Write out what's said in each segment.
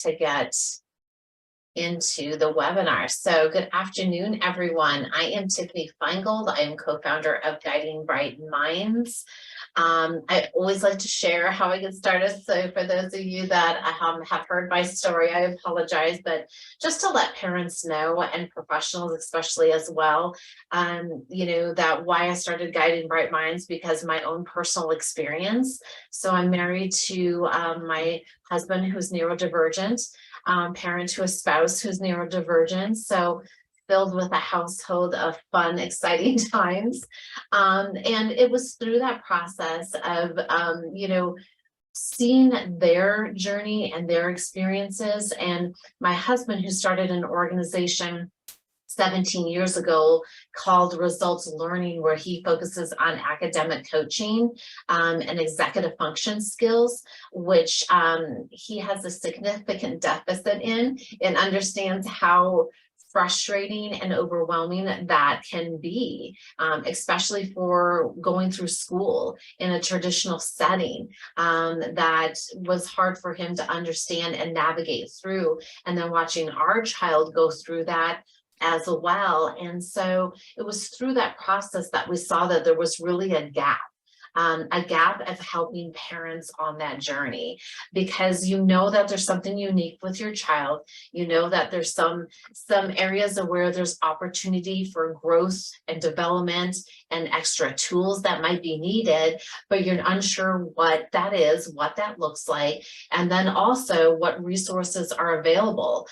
to get into the webinar. So good afternoon, everyone. I am Tiffany Feingold. I am co-founder of Guiding Bright Minds. I always like to share how I get started. So for those of you that have heard my story, I apologize, but just to let parents know, and professionals especially as well, that why I started Guiding Bright Minds, because my own personal experience. So I'm married to my husband who's neurodivergent, parent to a spouse who's neurodivergent. So filled with a household of fun, exciting times. And it was through that process of, seeing their journey and their experiences. And my husband, who started an organization 17 years ago called Results Learning, where he focuses on academic coaching and executive function skills, which he has a significant deficit in, and understands how frustrating and overwhelming that can be, especially for going through school in a traditional setting. That was hard for him to understand and navigate through, and then watching our child go through that as well. And so it was through that process that we saw that there was really a gap of helping parents on that journey, because that there's something unique with your child. That there's some areas of where there's opportunity for growth and development and extra tools that might be needed, but you're unsure what that is, what that looks like, and then also what resources are available.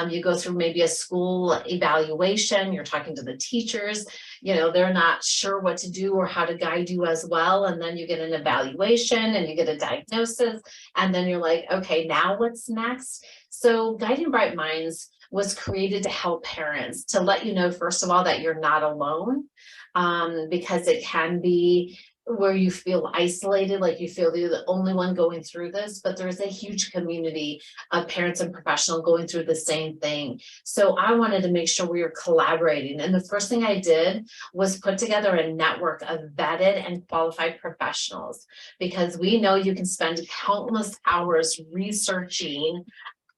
You go through maybe a school evaluation, you're talking to the teachers, they're not sure what to do or how to guide you as well. And then you get an evaluation and you get a diagnosis, and then you're like, okay, now what's next? So Guiding Bright Minds was created to help parents, to let you know, first of all, that you're not alone, because it can be where you feel isolated, like you feel you're the only one going through this, but there's a huge community of parents and professionals going through the same thing. So I wanted to make sure we were collaborating. And the first thing I did was put together a network of vetted and qualified professionals, because we know you can spend countless hours researching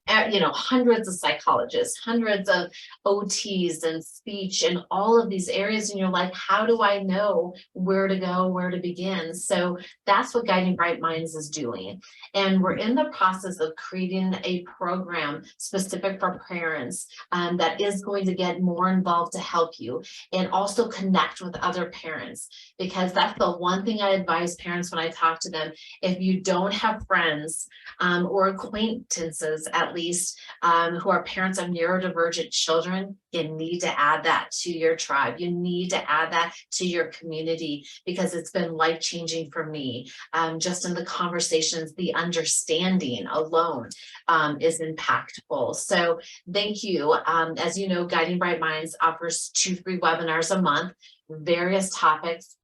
hundreds of psychologists, hundreds of OTs and speech and all of these areas. And you're like, how do I know where to go, where to begin? So that's what Guiding Bright Minds is doing. And we're in the process of creating a program specific for parents that is going to get more involved to help you, and also connect with other parents, because that's the one thing I advise parents when I talk to them. If you don't have friends or acquaintances, at least, who are parents of neurodivergent children, you need to add that to your tribe. You need to add that to your community, because it's been life-changing for me. Just in the conversations, the understanding alone is impactful. So thank you. As you know, Guiding Bright Minds offers 2 free webinars a month, various topics,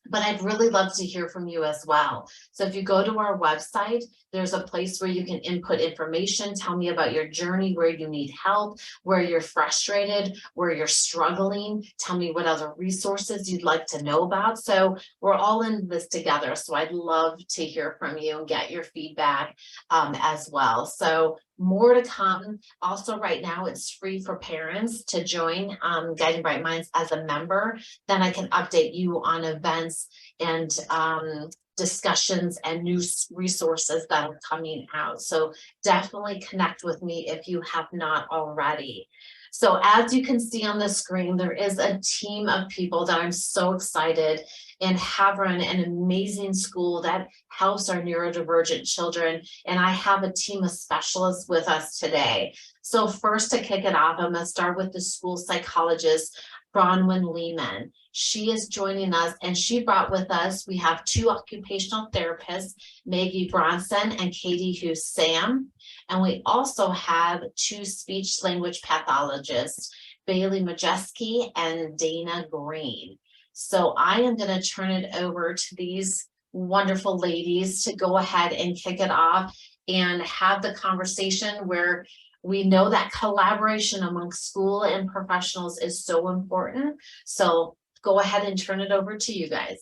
but I'd really love to hear from you as well. So if you go to our website, there's a place where you can input information. Tell me about your journey, where you need help, where you're frustrated, where you're struggling. Tell me what other resources you'd like to know about. So we're all in this together. So I'd love to hear from you and get your feedback as well. So more to come. Also, right now, it's free for parents to join Guiding Bright Minds as a member. Then I can update you on events and discussions and new resources that are coming out. So definitely connect with me if you have not already. So as you can see on the screen, there is a team of people that I'm so excited in Havern, an amazing school that helps our neurodivergent children. And I have a team of specialists with us today. So first, to kick it off, I'm going to start with the school psychologist, Bronwyn Lehman. She is joining us, and she brought with us, we have 2 occupational therapists, Maggie Bronson and Katie Hughes-Sam. And we also have 2 speech language pathologists, Bailey Majeski and Dana Green. So I am going to turn it over to these wonderful ladies to go ahead and kick it off and have the conversation, where we know that collaboration among school and professionals is so important. So go ahead and turn it over to you guys.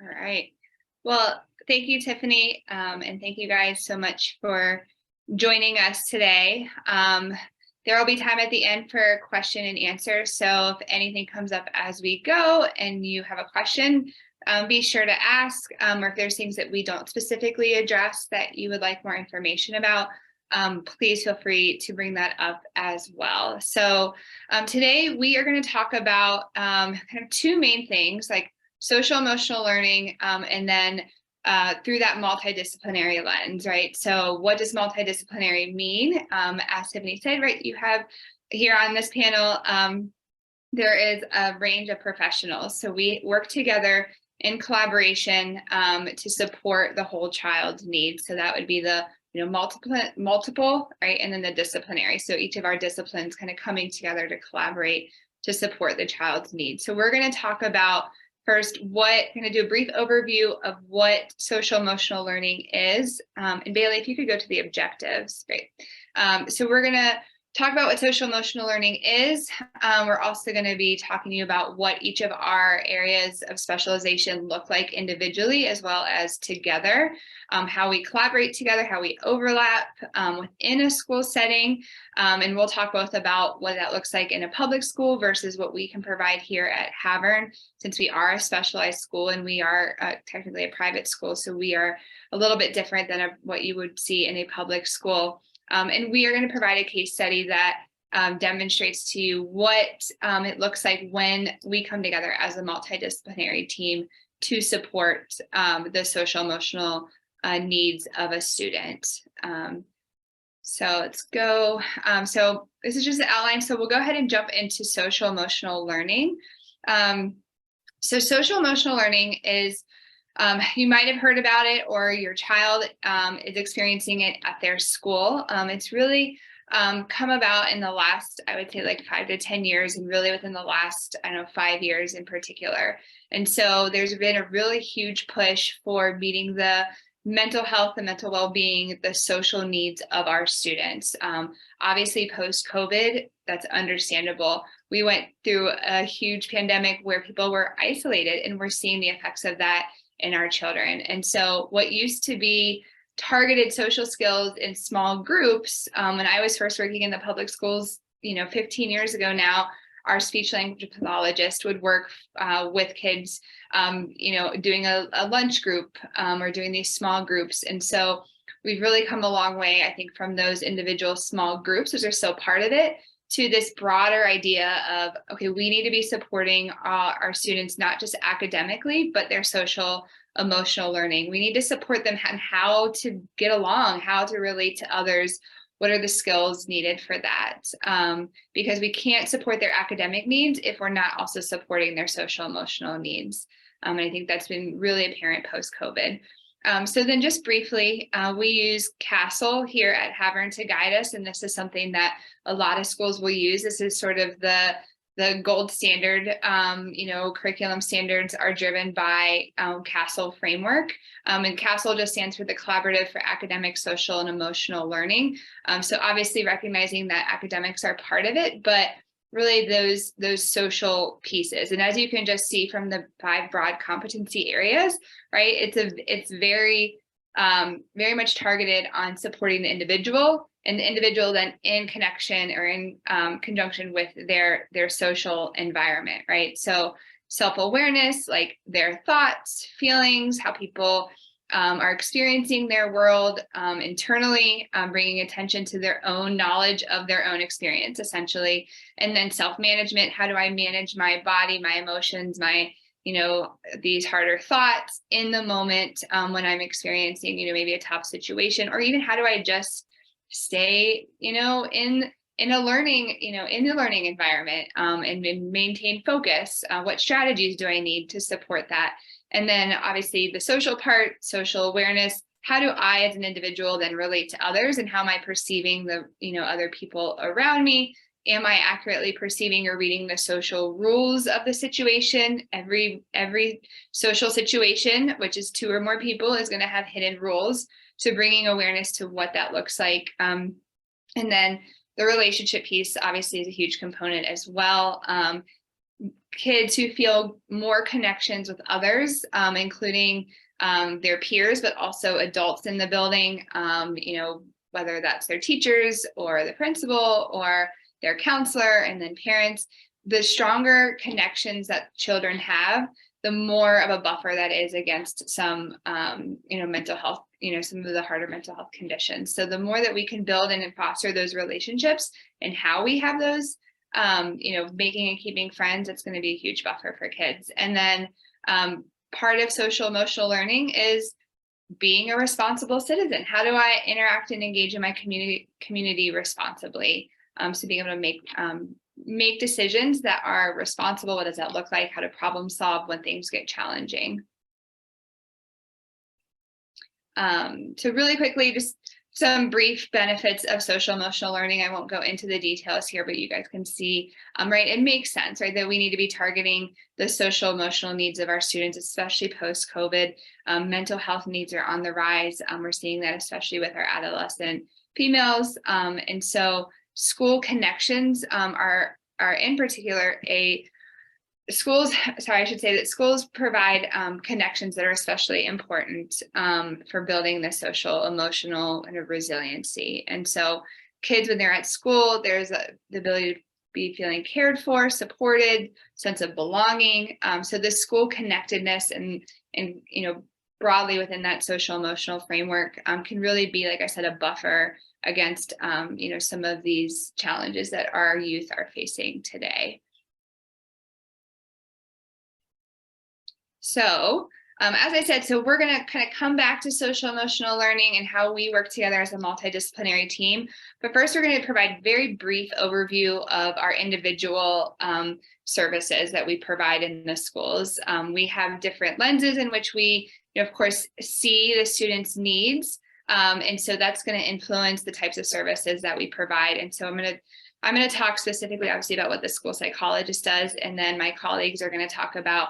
All right. Well, thank you, Tiffany, and thank you guys so much for joining us today. There will be time at the end for question and answer. So if anything comes up as we go and you have a question, be sure to ask, or if there's things that we don't specifically address that you would like more information about, please feel free to bring that up as well. So today we are going to talk about kind of two main things, like social emotional learning, and then through that multidisciplinary lens, right? So what does multidisciplinary mean? As Tiffany said, right, you have here on this panel, there is a range of professionals. So we work together in collaboration to support the whole child's needs. So that would be the multiple, right? And then the disciplinary. So each of our disciplines kind of coming together to collaborate to support the child's needs. So we're going to talk about first, going to do a brief overview of what social emotional learning is. And Bailey, if you could go to the objectives, great. So we're going to talk about what social emotional learning is. We're also going to be talking to you about what each of our areas of specialization look like individually as well as together, how we collaborate together, how we overlap within a school setting. And we'll talk both about what that looks like in a public school versus what we can provide here at Havern, since we are a specialized school and we are technically a private school. So we are a little bit different than what you would see in a public school. And we are going to provide a case study that demonstrates to you what it looks like when we come together as a multidisciplinary team to support the social emotional needs of a student. So let's go. So this is just an outline. So we'll go ahead and jump into social emotional learning. So social emotional learning is, you might have heard about it, or your child is experiencing it at their school. It's really come about in the last, I would say, like 5 to 10 years, and really within the last, 5 years in particular. And so there's been a really huge push for meeting the mental health and mental well-being, the social needs of our students. Obviously, post-COVID, that's understandable. We went through a huge pandemic where people were isolated, and we're seeing the effects of that in our children. And so what used to be targeted social skills in small groups, when I was first working in the public schools, 15 years ago now, our speech language pathologist would work with kids, doing a lunch group or doing these small groups. And so we've really come a long way, I think, from those individual small groups, which are still part of it, to this broader idea of, okay, we need to be supporting our students, not just academically, but their social emotional learning. We need to support them on how to get along, how to relate to others. What are the skills needed for that? Because we can't support their academic needs if we're not also supporting their social emotional needs. And I think that's been really apparent post-COVID. So then just briefly, we use CASEL here at Havern to guide us. And this is something that a lot of schools will use. This is sort of the gold standard, curriculum standards are driven by CASEL framework. And CASEL just stands for the Collaborative for Academic, Social, and Emotional Learning. So obviously recognizing that academics are part of it, but really those social pieces. And as you can just see from the 5 broad competency areas, right, it's very much targeted on supporting the individual, and the individual then in connection or in conjunction with their social environment, right? So self-awareness, like their thoughts, feelings, how people are experiencing their world internally, bringing attention to their own knowledge of their own experience, essentially. And then self-management, how do I manage my body, my emotions, my these harder thoughts in the moment when I'm experiencing, maybe a tough situation, or even how do I just stay, in a learning, in the learning environment and maintain focus. What strategies do I need to support that? And then obviously the social part, social awareness, how do I as an individual then relate to others, and how am I perceiving the, other people around me? Am I accurately perceiving or reading the social rules of the situation? Every social situation, which is 2 or more people, is going to have hidden rules. So bringing awareness to what that looks like. And then the relationship piece obviously is a huge component as well. Kids who feel more connections with others, including their peers, but also adults in the building, whether that's their teachers or the principal or their counselor, and then parents. The stronger connections that children have, the more of a buffer that is against some, mental health, some of the harder mental health conditions. So the more that we can build and foster those relationships and how we have those, making and keeping friends, it's going to be a huge buffer for kids. And then part of social emotional learning is being a responsible citizen. How do I interact and engage in my community responsibly? So being able to make decisions that are responsible. What does that look like? How to problem solve when things get challenging. So really quickly, just some brief benefits of social emotional learning. I won't go into the details here, but you guys can see, right, it makes sense, right, that we need to be targeting the social emotional needs of our students, especially post-COVID. Mental health needs are on the rise. We're seeing that especially with our adolescent females. And so school connections are in particular schools provide connections that are especially important for building the social emotional and resiliency. And so kids, when they're at school, there's the ability to be feeling cared for, supported, sense of belonging. So the school connectedness and broadly within that social emotional framework can really be, like I said, a buffer against some of these challenges that our youth are facing today. So as I said, so we're going to kind of come back to social emotional learning and how we work together as a multidisciplinary team. But first, we're going to provide a very brief overview of our individual services that we provide in the schools. We have different lenses in which we, of course, see the students' needs. And so that's going to influence the types of services that we provide. And so I'm going to talk specifically, obviously, about what the school psychologist does, and then my colleagues are going to talk about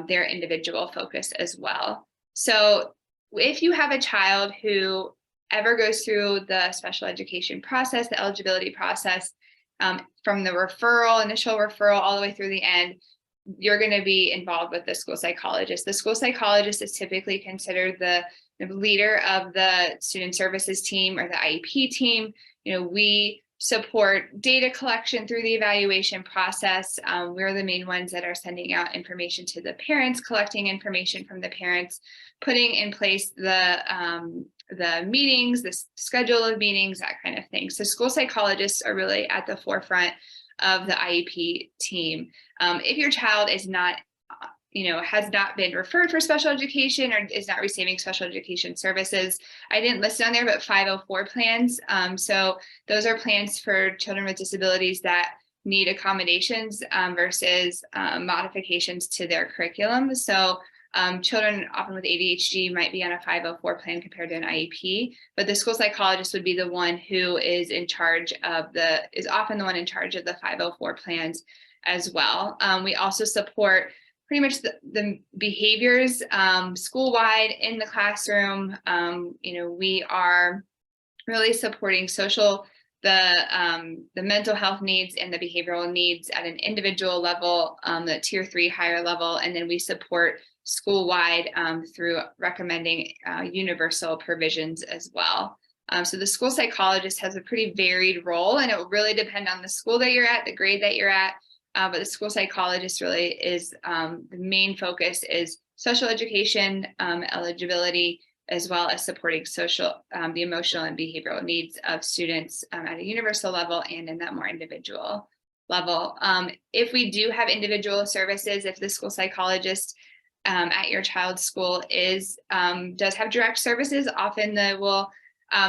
their individual focus as well. So if you have a child who ever goes through the special education process, the eligibility process, from the initial referral, all the way through the end, you're going to be involved with the school psychologist. The school psychologist is typically considered the leader of the student services team or the IEP team. We support data collection through the evaluation process. We're the main ones that are sending out information to the parents, collecting information from the parents, putting in place the meetings, the schedule of meetings, that kind of thing. So school psychologists are really at the forefront of the IEP team. If your child is not, has not been referred for special education or is not receiving special education services, I didn't list it on there, but 504 plans. So those are plans for children with disabilities that need accommodations versus modifications to their curriculum. So children often with ADHD might be on a 504 plan compared to an IEP, but the school psychologist would be the one who is often the one in charge of the 504 plans as well. We also support pretty much the behaviors school-wide in the classroom. We are really supporting the mental health needs and the behavioral needs at an individual level, the tier 3 higher level, and then we support school-wide through recommending universal provisions as well. So the school psychologist has a pretty varied role, and it will really depend on the school that you're at, the grade that you're at. But the school psychologist really is the main focus is social education, eligibility, as well as supporting the emotional and behavioral needs of students at a universal level and in that more individual level. If we do have individual services, if the school psychologist at your child's school does have direct services, often they will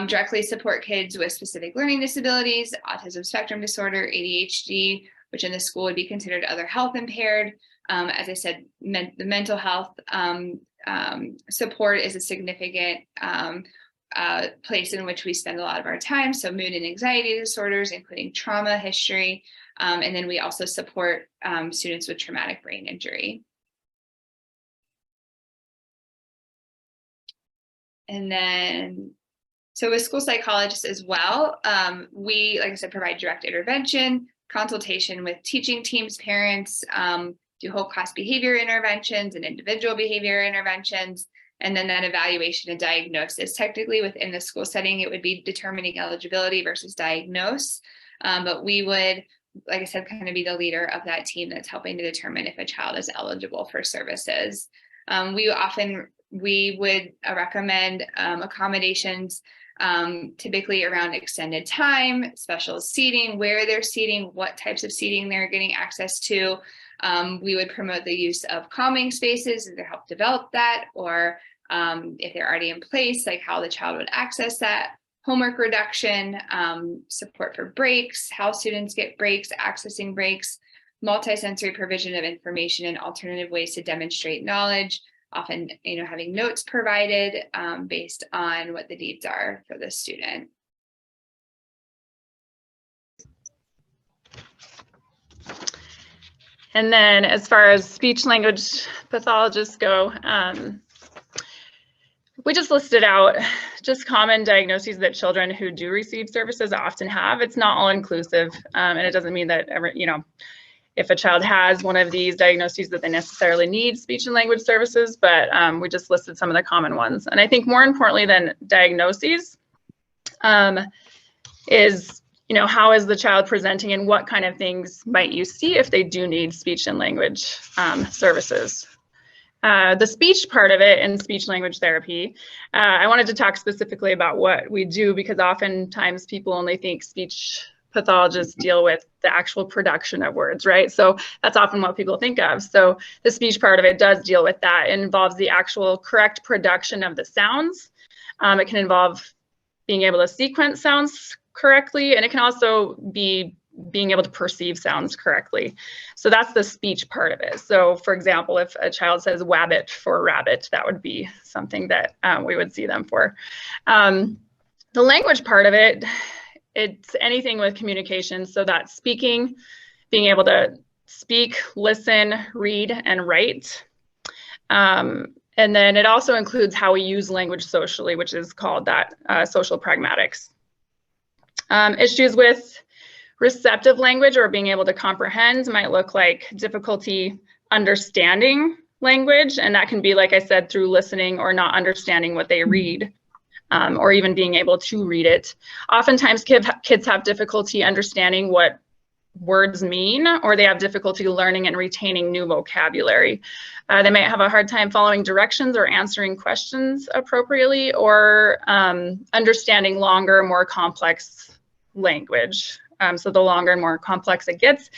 directly support kids with specific learning disabilities, autism spectrum disorder, ADHD, which in the school would be considered other health impaired. As I said, the mental health support is a significant place in which we spend a lot of our time. So mood and anxiety disorders, including trauma history. And then we also support students with traumatic brain injury. And then, so with school psychologists as well, we, like I said, provide direct intervention, consultation with teaching teams, parents, do whole class behavior interventions and individual behavior interventions, And then that evaluation and diagnosis. Technically within the school setting, it would be determining eligibility versus diagnose. But we would, like I said, kind of be the leader of that team that's helping to determine if a child is eligible for services. We would recommend accommodations, typically around extended time, special seating, where they're seating, what types of seating they're getting access to. We would promote the use of calming spaces to help develop that, or if they're already in place, like how the child would access that. Homework reduction, support for breaks, how students get breaks, accessing breaks, multisensory provision of information and alternative ways to demonstrate knowledge, often, having notes provided based on what the needs are for the student. And then as far as speech language pathologists go, we just listed out just common diagnoses that children who do receive services often have. It's not all inclusive, and it doesn't mean that if a child has one of these diagnoses that they necessarily need speech and language services, but we just listed some of the common ones. And I think more importantly than diagnoses is, how is the child presenting and what kind of things might you see if they do need speech and language services. The speech part of it in speech language therapy, I wanted to talk specifically about what we do, because oftentimes people only think speech pathologists deal with the actual production of words, right? So that's often what people think of. So the speech part of it does deal with that. It involves the actual correct production of the sounds. It can involve being able to sequence sounds correctly, and it can also be being able to perceive sounds correctly. So that's the speech part of it. So for example, if a child says wabbit for rabbit, that would be something that we would see them for. The language part of it, it's anything with communication. So that's speaking, being able to speak, listen, read, and write. And then it also includes how we use language socially, which is called that social pragmatics. Issues with receptive language or being able to comprehend might look like difficulty understanding language. And that can be, like I said, through listening or not understanding what they read, or even being able to read it. Oftentimes kids have difficulty understanding what words mean, or they have difficulty learning and retaining new vocabulary. They might have a hard time following directions or answering questions appropriately, or understanding longer, more complex language. So the longer and more complex it gets,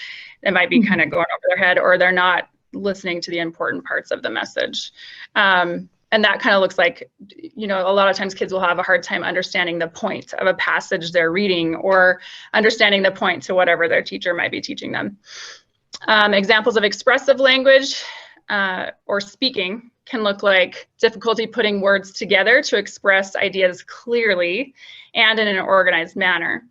it might be kind of going over their head, or they're not listening to the important parts of the message. And that kind of looks like, a lot of times kids will have a hard time understanding the point of a passage they're reading, or understanding the point to whatever their teacher might be teaching them. Examples of expressive language or speaking can look like difficulty putting words together to express ideas clearly and in an organized manner.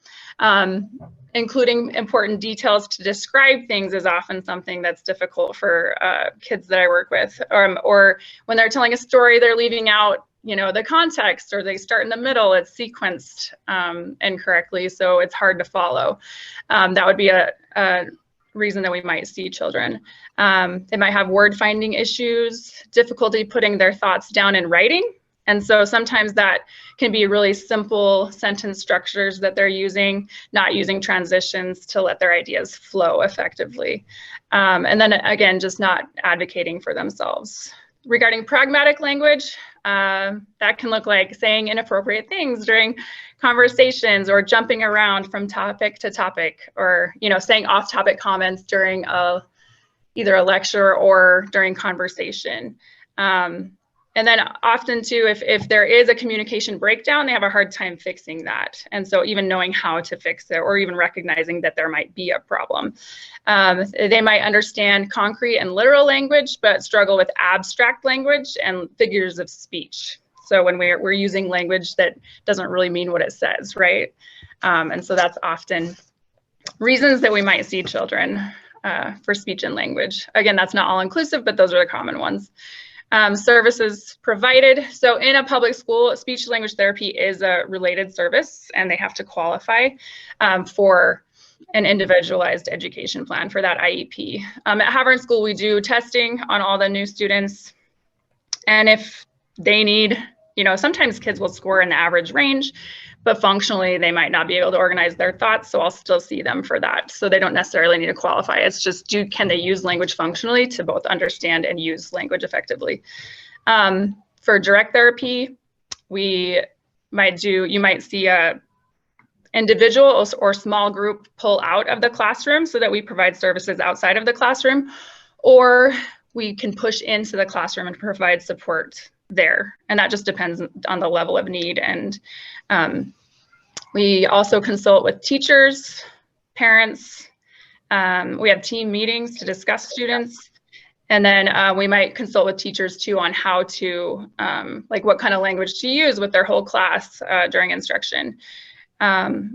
Including important details to describe things is often something that's difficult for kids that I work with, or when they're telling a story, they're leaving out, the context, or they start in the middle, it's sequenced incorrectly, so it's hard to follow. That would be a reason that we might see children. They might have word finding issues, difficulty putting their thoughts down in writing. And so sometimes that can be really simple sentence structures that they're using, not using transitions to let their ideas flow effectively. And then again, just not advocating for themselves. Regarding pragmatic language, that can look like saying inappropriate things during conversations, or jumping around from topic to topic, or saying off-topic comments during either a lecture or during conversation. And then often too, if there is a communication breakdown, they have a hard time fixing that. And so even knowing how to fix it, or even recognizing that there might be a problem. They might understand concrete and literal language, but struggle with abstract language and figures of speech. So when we're using language that doesn't really mean what it says, right? And so that's often reasons that we might see children for speech and language. Again, that's not all inclusive, but those are the common ones. Services provided. So in a public school, speech language therapy is a related service, and they have to qualify for an individualized education plan for that IEP. At Havern School, we do testing on all the new students. And if they need, sometimes kids will score in the average range, but functionally they might not be able to organize their thoughts. So I'll still see them for that. So they don't necessarily need to qualify. It's just, can they use language functionally to both understand and use language effectively? For direct therapy, you might see a individual or small group pull out of the classroom so that we provide services outside of the classroom, or we can push into the classroom and provide support there. And that just depends on the level of need. And we also consult with teachers, parents. We have team meetings to discuss students. And then we might consult with teachers too on how to, like what kind of language to use with their whole class during instruction.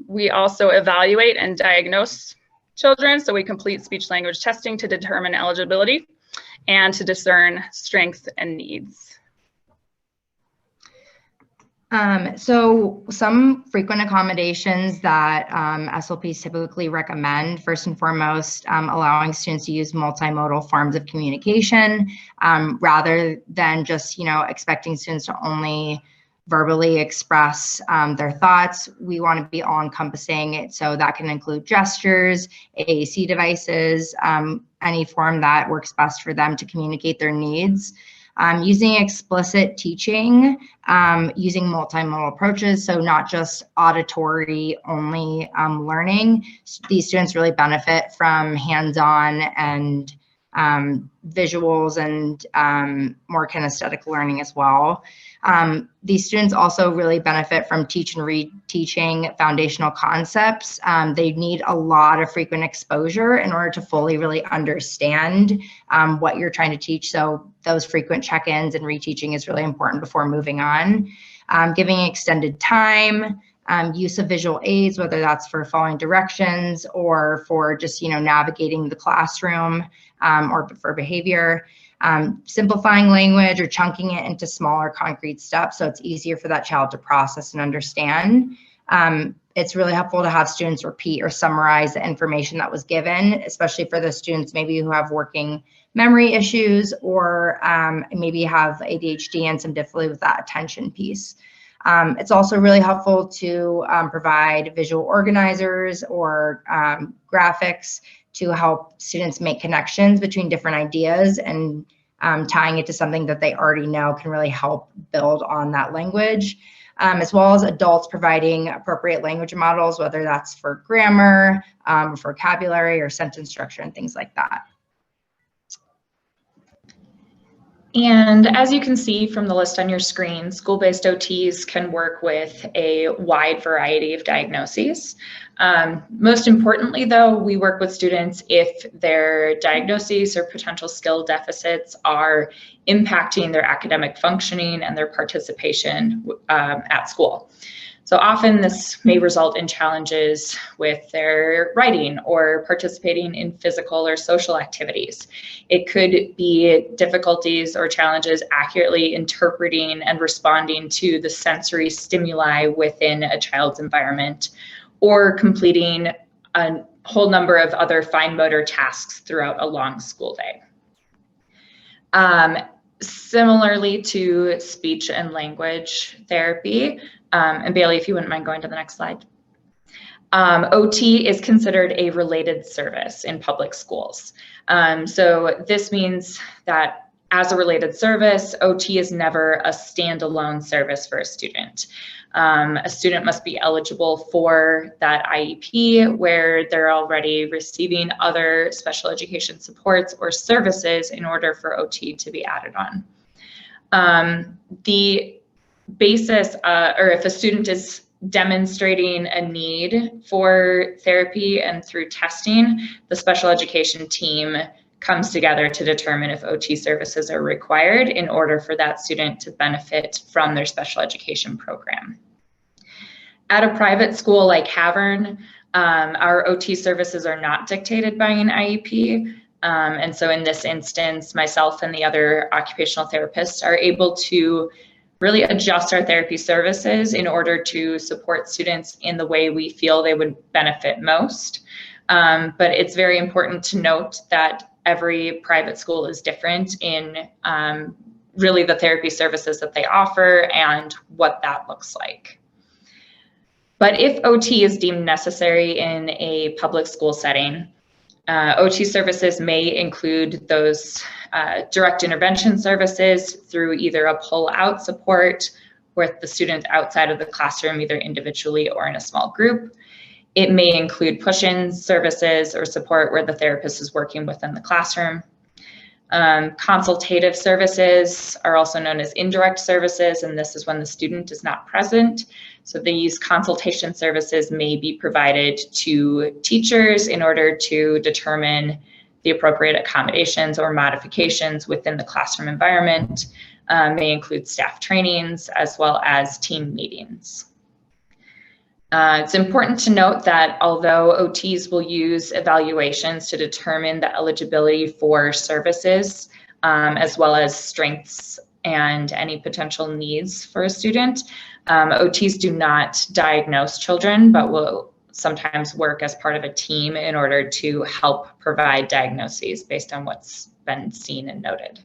We also evaluate and diagnose children. So we complete speech language testing to determine eligibility and to discern strengths and needs. So some frequent accommodations that SLPs typically recommend, first and foremost, allowing students to use multimodal forms of communication rather than just, expecting students to only verbally express their thoughts. We want to be all encompassing. So that can include gestures, AAC devices, any form that works best for them to communicate their needs. Using explicit teaching, using multimodal approaches, so not just auditory only learning. These students really benefit from hands-on and visuals and more kinesthetic learning as well. These students also really benefit from teach and reteaching foundational concepts. They need a lot of frequent exposure in order to fully really understand what you're trying to teach. So those frequent check-ins and reteaching is really important before moving on. Giving extended time, use of visual aids, whether that's for following directions or for just, navigating the classroom or for behavior. Simplifying language or chunking it into smaller concrete steps so it's easier for that child to process and understand. It's really helpful to have students repeat or summarize the information that was given, especially for the students maybe who have working memory issues or maybe have ADHD and some difficulty with that attention piece. It's also really helpful to provide visual organizers or graphics to help students make connections between different ideas, and tying it to something that they already know can really help build on that language, as well as adults providing appropriate language models, whether that's for grammar, vocabulary, or sentence structure and things like that. And as you can see from the list on your screen, school-based OTs can work with a wide variety of diagnoses. Most importantly, though, we work with students if their diagnoses or potential skill deficits are impacting their academic functioning and their participation at school. So often this may result in challenges with their writing or participating in physical or social activities. It could be difficulties or challenges accurately interpreting and responding to the sensory stimuli within a child's environment, or completing a whole number of other fine motor tasks throughout a long school day. Similarly to speech and language therapy, and Bailey, if you wouldn't mind going to the next slide. OT is considered a related service in public schools. So this means that as a related service, OT is never a standalone service for a student. A student must be eligible for that IEP where they're already receiving other special education supports or services in order for OT to be added on. The basis, or if a student is demonstrating a need for therapy and through testing, the special education team comes together to determine if OT services are required in order for that student to benefit from their special education program. At a private school like Havern, our OT services are not dictated by an IEP. And so in this instance, myself and the other occupational therapists are able to really adjust our therapy services in order to support students in the way we feel they would benefit most. But it's very important to note that every private school is different in really the therapy services that they offer and what that looks like. But if OT is deemed necessary in a public school setting, OT services may include those direct intervention services through either a pull-out support with the student outside of the classroom, either individually or in a small group. It may include push-in services or support where the therapist is working within the classroom. Consultative services are also known as indirect services, and this is when the student is not present. So these consultation services may be provided to teachers in order to determine the appropriate accommodations or modifications within the classroom environment. May include staff trainings as well as team meetings. It's important to note that although OTs will use evaluations to determine the eligibility for services, as well as strengths and any potential needs for a student, OTs do not diagnose children, but will sometimes work as part of a team in order to help provide diagnoses based on what's been seen and noted.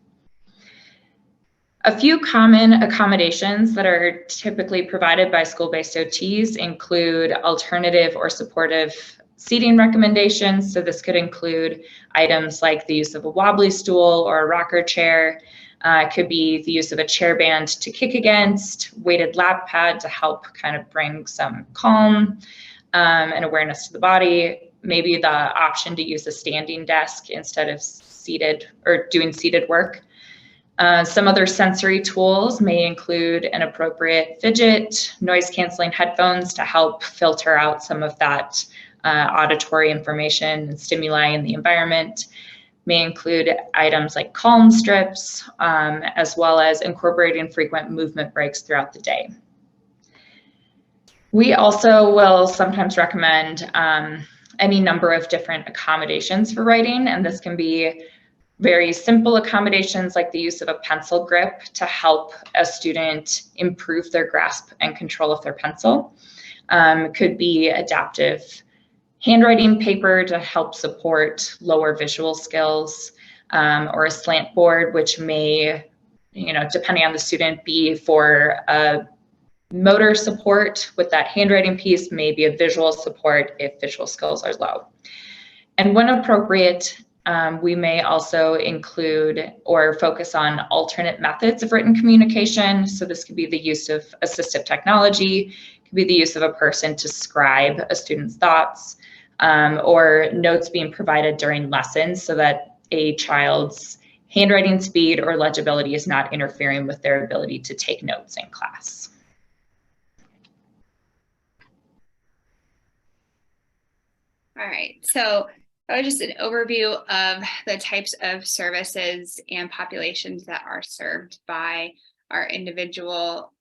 A few common accommodations that are typically provided by school-based OTs include alternative or supportive seating recommendations. So this could include items like the use of a wobbly stool or a rocker chair. It could be the use of a chair band to kick against, weighted lap pad to help kind of bring some calm and awareness to the body. Maybe the option to use a standing desk instead of seated or doing seated work. Some other sensory tools may include an appropriate fidget, noise-canceling headphones to help filter out some of that auditory information and stimuli in the environment. May include items like calm strips, as well as incorporating frequent movement breaks throughout the day. We also will sometimes recommend any number of different accommodations for writing, and this can be very simple accommodations like the use of a pencil grip to help a student improve their grasp and control of their pencil. Could be adaptive handwriting paper to help support lower visual skills, or a slant board, which may, depending on the student, be for a motor support with that handwriting piece, maybe a visual support if visual skills are low. And when appropriate, we may also include or focus on alternate methods of written communication. So this could be the use of assistive technology, could be the use of a person to scribe a student's thoughts, or notes being provided during lessons so that a child's handwriting speed or legibility is not interfering with their ability to take notes in class. All right, so that was just an overview of the types of services and populations that are served by our individual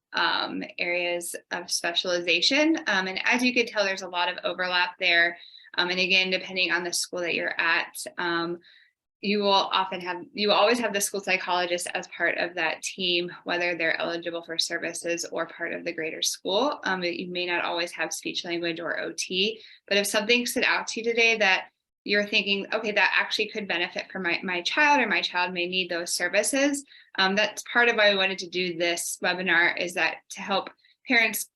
areas of specialization. And as you could tell, there's a lot of overlap there. And again, depending on the school that you're at, you will always have the school psychologist as part of that team, whether they're eligible for services or part of the greater school. You may not always have speech language or OT, but if something stood out to you today that you're thinking, okay, that actually could benefit for my child, or my child may need those services. That's part of why we wanted to do this webinar, is that to help parents,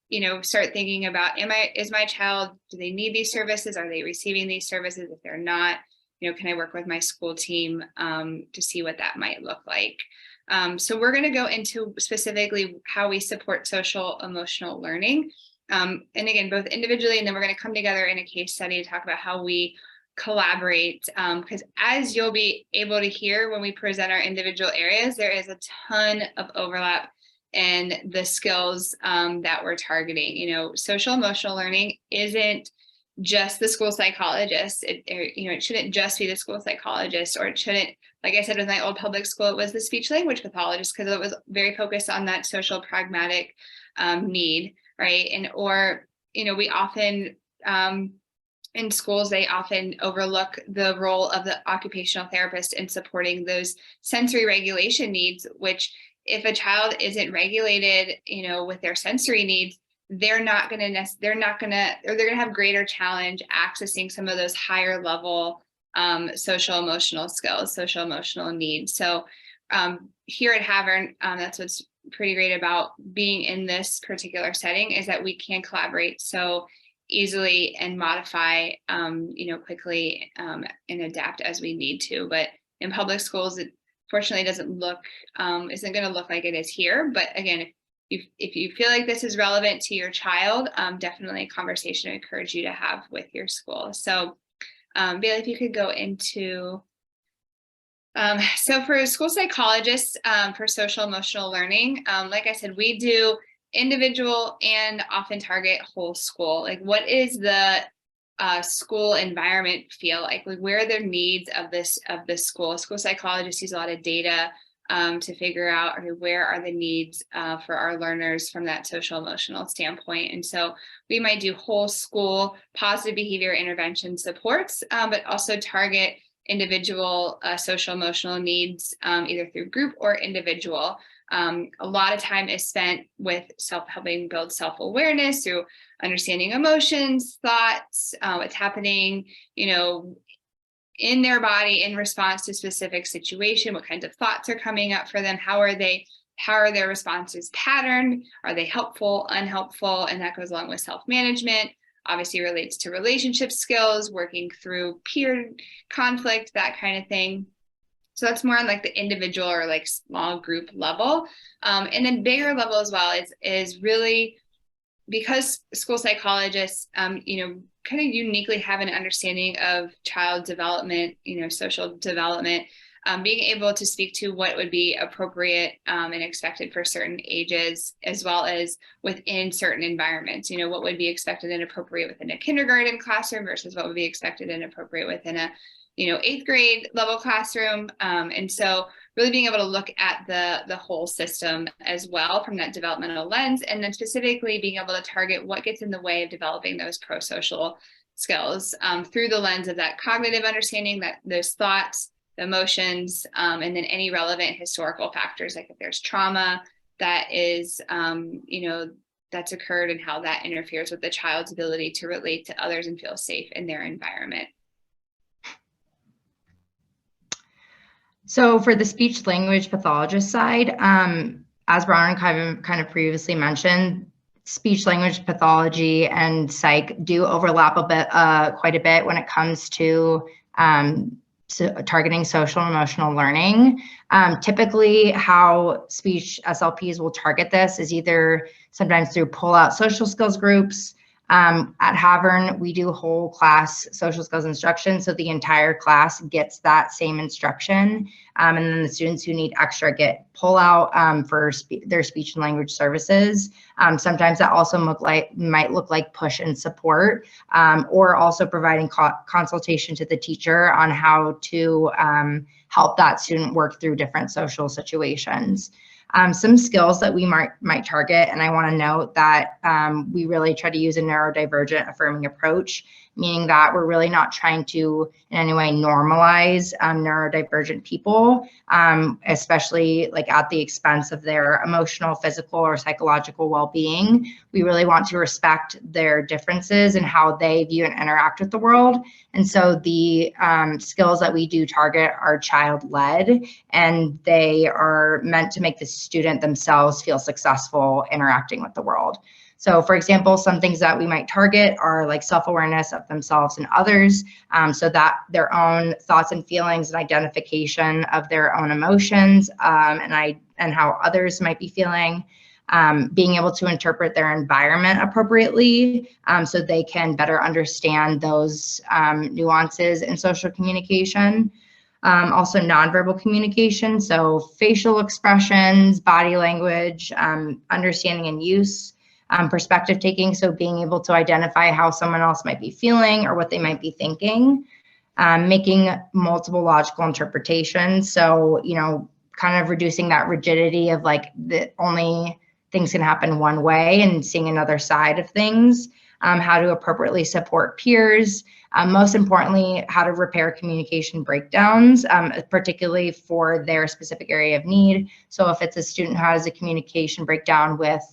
start thinking about, is my child, do they need these services? Are they receiving these services? If they're not, can I work with my school team to see what that might look like? So we're going to go into specifically how we support social emotional learning. And again, both individually, and then we're going to come together in a case study to talk about how we collaborate, because as you'll be able to hear when we present our individual areas, there is a ton of overlap in the skills that we're targeting. Social emotional learning isn't just the school psychologist. It shouldn't just be the school psychologist, or it shouldn't, like I said, with my old public school, it was the speech language pathologist, because it was very focused on that social pragmatic need, right? We often, in schools, they often overlook the role of the occupational therapist in supporting those sensory regulation needs, which if a child isn't regulated, with their sensory needs, they're going to have greater challenge accessing some of those higher level social emotional skills, social emotional needs. So here at Havern, that's what's pretty great about being in this particular setting, is that we can collaborate so easily and modify, quickly and adapt as we need to. But in public schools, it fortunately isn't going to look like it is here. But again, if you feel like this is relevant to your child, definitely a conversation I encourage you to have with your school. So Bailey, if you could go into, so for school psychologists, for social emotional learning, like I said, we do individual and often target whole school. Like, what is the school environment feel like? Where are the needs of this school? School psychologists use a lot of data to figure out, okay, where are the needs for our learners from that social emotional standpoint. And so we might do whole school positive behavior intervention supports, but also target individual social emotional needs, either through group or individual. A lot of time is spent with helping build self-awareness through understanding emotions, thoughts, what's happening, in their body in response to specific situation, what kinds of thoughts are coming up for them, how are their responses patterned, are they helpful, unhelpful, and that goes along with self-management. Obviously relates to relationship skills, working through peer conflict, that kind of thing. So that's more on like the individual or like small group level. And then bigger level as well is really, because school psychologists, kind of uniquely have an understanding of child development, social development, being able to speak to what would be appropriate and expected for certain ages, as well as within certain environments, what would be expected and appropriate within a kindergarten classroom versus what would be expected and appropriate within a 8th grade level classroom. And so really being able to look at the whole system as well from that developmental lens, and then specifically being able to target what gets in the way of developing those pro-social skills through the lens of that cognitive understanding, that those thoughts, the emotions, and then any relevant historical factors, like if there's trauma that is, that's occurred and how that interferes with the child's ability to relate to others and feel safe in their environment. So for the speech language pathologist side, as Brian kind of previously mentioned, speech language pathology and psych do overlap quite a bit when it comes to targeting social and emotional learning. Typically, how speech SLPs will target this is either sometimes through pull-out social skills groups. At Havern, we do whole class social skills instruction, so the entire class gets that same instruction. And then the students who need extra get pull out for their speech and language services. Sometimes that also might look like push and support, or also providing consultation to the teacher on how to help that student work through different social situations. Some skills that we might target, and I want to note that we really try to use a neurodivergent affirming approach, meaning that we're really not trying to in any way normalize neurodivergent people, especially like at the expense of their emotional, physical, or psychological well-being. We really want to respect their differences and how they view and interact with the world. And so the skills that we do target are child-led, and they are meant to make the student themselves feel successful interacting with the world. So for example, some things that we might target are like self-awareness of themselves and others, so that their own thoughts and feelings and identification of their own emotions and how others might be feeling, being able to interpret their environment appropriately so they can better understand those nuances in social communication. Also nonverbal communication, so facial expressions, body language, understanding and use. Perspective taking, so being able to identify how someone else might be feeling or what they might be thinking, making multiple logical interpretations. So, kind of reducing that rigidity of like the only things can happen one way and seeing another side of things, how to appropriately support peers, most importantly, how to repair communication breakdowns, particularly for their specific area of need. So if it's a student who has a communication breakdown with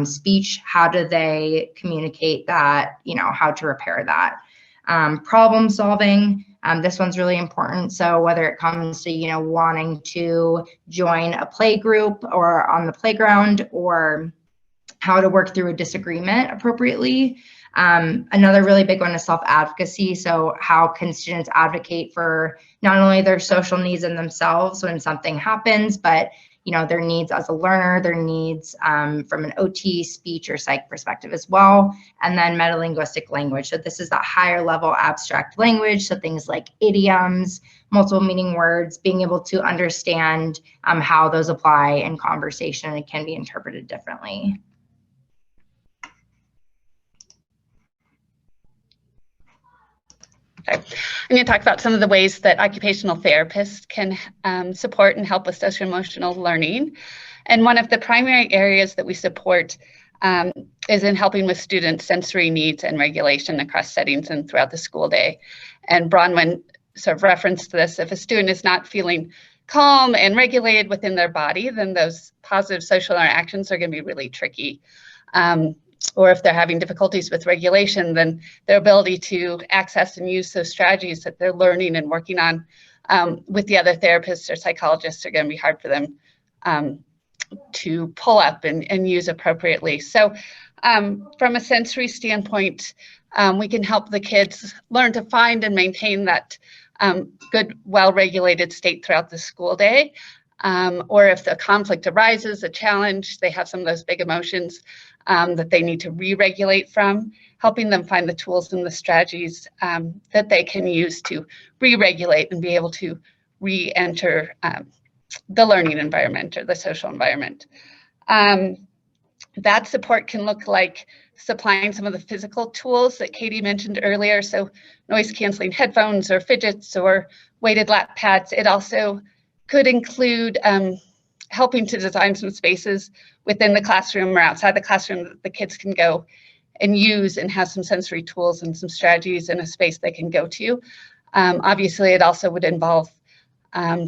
speech, how do they communicate that, how to repair that? Problem solving, this one's really important. So whether it comes to, wanting to join a play group or on the playground, or how to work through a disagreement appropriately. Another really big one is self-advocacy. So how can students advocate for not only their social needs in themselves when something happens, but their needs as a learner, their needs from an OT, speech, or psych perspective as well. And then metalinguistic language. So this is that higher level abstract language. So things like idioms, multiple meaning words, being able to understand how those apply in conversation and can be interpreted differently. Okay. I'm going to talk about some of the ways that occupational therapists can support and help with social emotional learning. And one of the primary areas that we support is in helping with students' sensory needs and regulation across settings and throughout the school day. And Bronwyn sort of referenced this. If a student is not feeling calm and regulated within their body, then those positive social interactions are going to be really tricky. Or if they're having difficulties with regulation, then their ability to access and use those strategies that they're learning and working on with the other therapists or psychologists are going to be hard for them to pull up and use appropriately. So from a sensory standpoint, we can help the kids learn to find and maintain that good, well-regulated state throughout the school day. Or if the conflict arises, a challenge, they have some of those big emotions that they need to re-regulate from, helping them find the tools and the strategies that they can use to re-regulate and be able to re-enter the learning environment or the social environment. That support can look like supplying some of the physical tools that Katie mentioned earlier, so noise canceling headphones or fidgets or weighted lap pads. It also could include helping to design some spaces within the classroom or outside the classroom that the kids can go and use and have some sensory tools and some strategies in a space they can go to. Obviously, it also would involve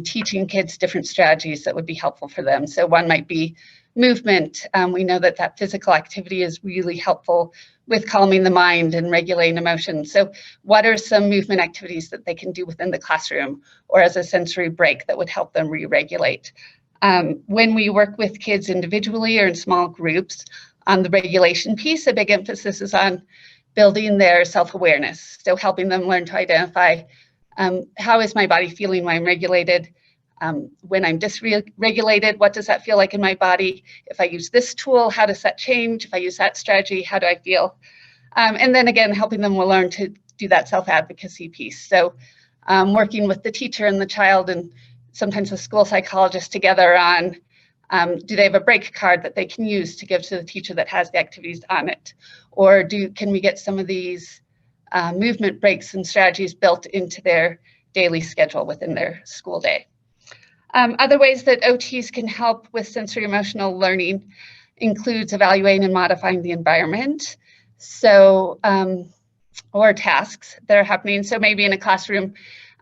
teaching kids different strategies that would be helpful for them. So one might be movement. We know that physical activity is really helpful with calming the mind and regulating emotions. So what are some movement activities that they can do within the classroom or as a sensory break that would help them re-regulate? When we work with kids individually or in small groups on the regulation piece, a big emphasis is on building their self-awareness. So helping them learn to identify how is my body feeling when I'm regulated? When I'm dysregulated, what does that feel like in my body? If I use this tool, how does that change? If I use that strategy, how do I feel? And then again, helping them learn to do that self-advocacy piece. So working with the teacher and the child and sometimes the school psychologist together on, do they have a break card that they can use to give to the teacher that has the activities on it? Or can we get some of these movement breaks and strategies built into their daily schedule within their school day? Other ways that OTs can help with sensory emotional learning includes evaluating and modifying the environment. So, or tasks that are happening. So maybe in a classroom,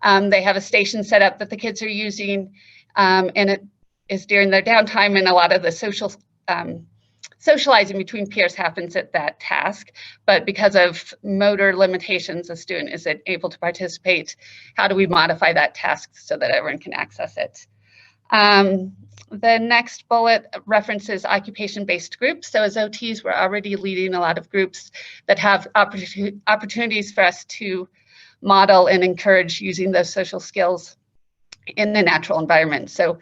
they have a station set up that the kids are using, and it is during their downtime, and a lot of the socializing between peers happens at that task. But because of motor limitations, a student isn't able to participate. How do we modify that task so that everyone can access it? The next bullet references occupation-based groups. So as OTs, we're already leading a lot of groups that have opportunities for us to model and encourage using those social skills in the natural environment. So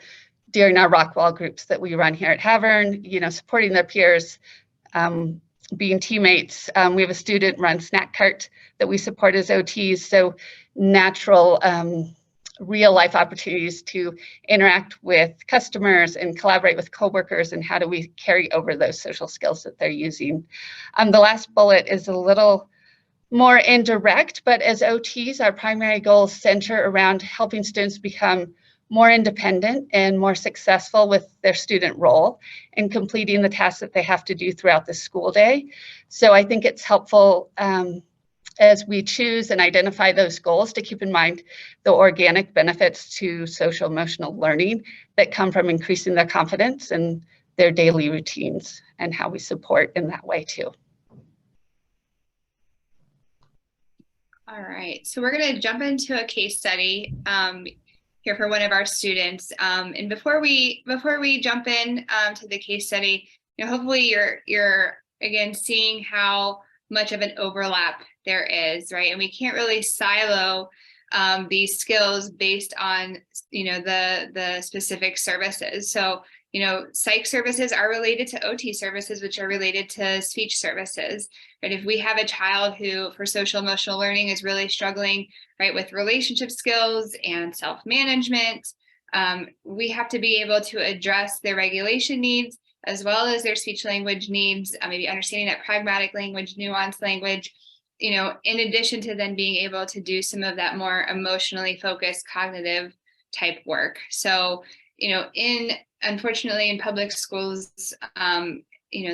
during our rock wall groups that we run here at Havern, supporting their peers, being teammates. We have a student run snack cart that we support as OTs. So natural, real life opportunities to interact with customers and collaborate with coworkers, and how do we carry over those social skills that they're using. The last bullet is a little more indirect, but as OTs, our primary goals center around helping students become more independent and more successful with their student role and completing the tasks that they have to do throughout the school day. So I think it's helpful as we choose and identify those goals to keep in mind the organic benefits to social emotional learning that come from increasing their confidence and their daily routines, and how we support in that way too. All right, so we're going to jump into a case study here for one of our students. And before we jump in to the case study, hopefully you're again seeing how much of an overlap there is, right? And we can't really silo these skills based on the specific services. So psych services are related to OT services, which are related to speech services. Right? If we have a child who, for social emotional learning, is really struggling, right, with relationship skills and self-management, we have to be able to address their regulation needs as well as their speech language needs, maybe understanding that pragmatic language, nuanced language, in addition to then being able to do some of that more emotionally focused cognitive type work. So, unfortunately in public schools,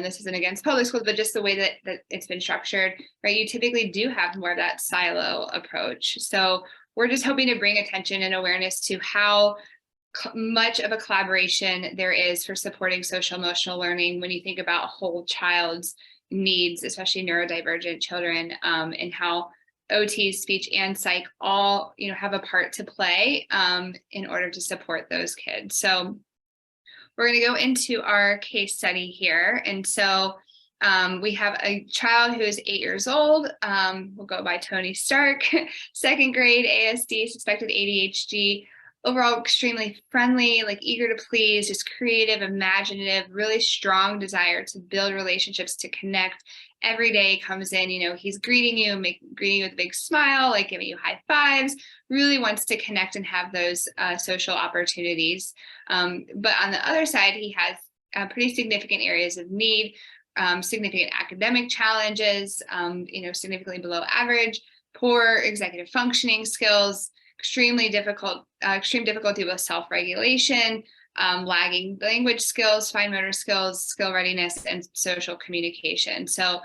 this isn't against public schools, but just the way that it's been structured, right? You typically do have more of that silo approach. So we're just hoping to bring attention and awareness to how much of a collaboration there is for supporting social emotional learning when you think about a whole child's needs, especially neurodivergent children, and how OT, speech, and psych all have a part to play in order to support those kids. So we're going to go into our case study here. And so we have a child who is 8 years old. We'll go by Tony Stark, 2nd grade, ASD, suspected ADHD, overall extremely friendly, like eager to please, just creative, imaginative, really strong desire to build relationships, to connect. Every day comes in, he's greeting you with a big smile, like giving you high fives, really wants to connect and have those social opportunities. But on the other side, he has pretty significant areas of need, significant academic challenges, significantly below average, poor executive functioning skills, extreme difficulty with self-regulation, lagging language skills, fine motor skills, skill readiness, and social communication. So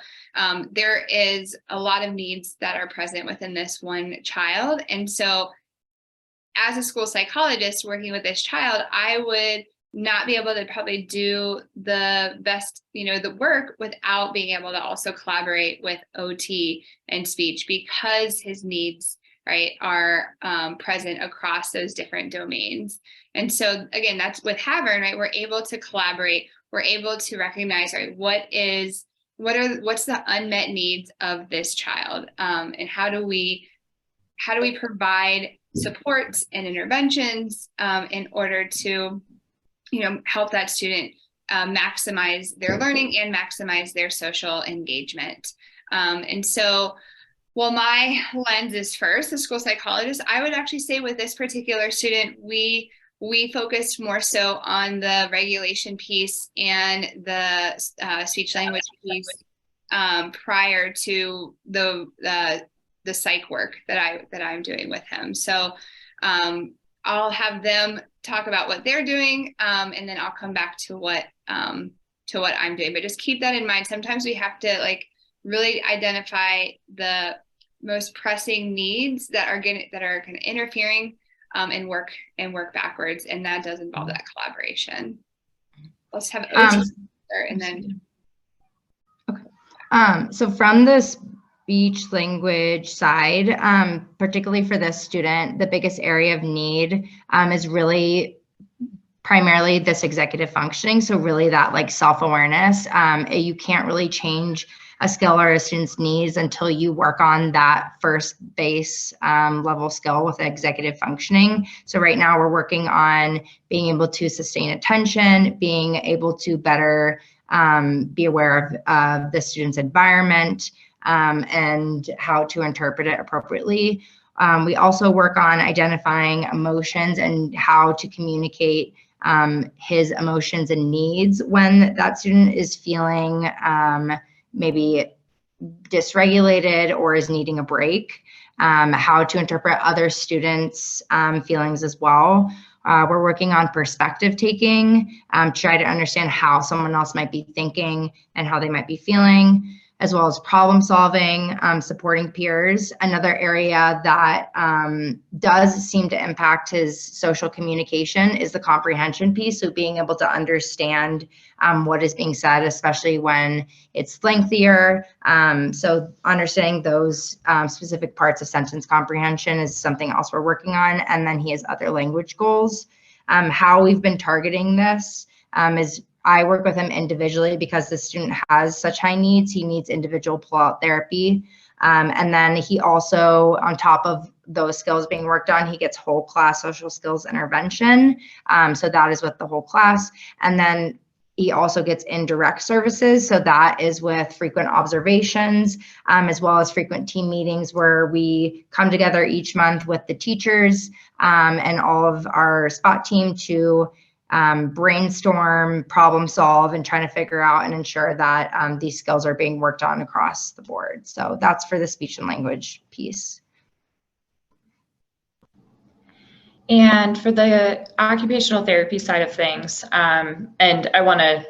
there is a lot of needs that are present within this one child. And so as a school psychologist working with this child, I would not be able to probably do the best, the work without being able to also collaborate with OT and speech, because his needs, right, are present across those different domains. And so again, that's with Havern, right? We're able to collaborate. We're able to recognize, right, what's the unmet needs of this child, and how do we provide supports and interventions in order to, help that student maximize their learning and maximize their social engagement. And so, well, my lens is first, the school psychologist, I would actually say with this particular student, we focused more so on the regulation piece and the speech language piece prior to the psych work that I'm doing with him. So I'll have them talk about what they're doing, and then I'll come back to what I'm doing. But just keep that in mind. Sometimes we have to really identify the most pressing needs that are kind of interfering and work backwards, and that does involve that collaboration. Let's have OT and then. Okay. So from the speech language side, particularly for this student, the biggest area of need is really primarily this executive functioning. So really that self-awareness. You can't really change a skill or a student's needs until you work on that first base level skill with executive functioning. So right now we're working on being able to sustain attention, being able to better be aware of the student's environment, and how to interpret it appropriately. We also work on identifying emotions and how to communicate his emotions and needs when that student is feeling maybe dysregulated or is needing a break, how to interpret other students' feelings as well. We're working on perspective taking, try to understand how someone else might be thinking and how they might be feeling. as well as problem solving, supporting peers. Another area that does seem to impact his social communication is the comprehension piece. So being able to understand what is being said, especially when it's lengthier. So understanding those specific parts of sentence comprehension is something else we're working on. And then he has other language goals. How we've been targeting this is I work with him individually because the student has such high needs. He needs individual pull-out therapy. And then he also, on top of those skills being worked on, he gets whole class social skills intervention. So that is with the whole class. And then he also gets indirect services. So that is with frequent observations, as well as frequent team meetings where we come together each month with the teachers and all of our SPOT team to brainstorm, problem solve, and trying to figure out and ensure that these skills are being worked on across the board. So that's for the speech and language piece. And for the occupational therapy side of things, and I want to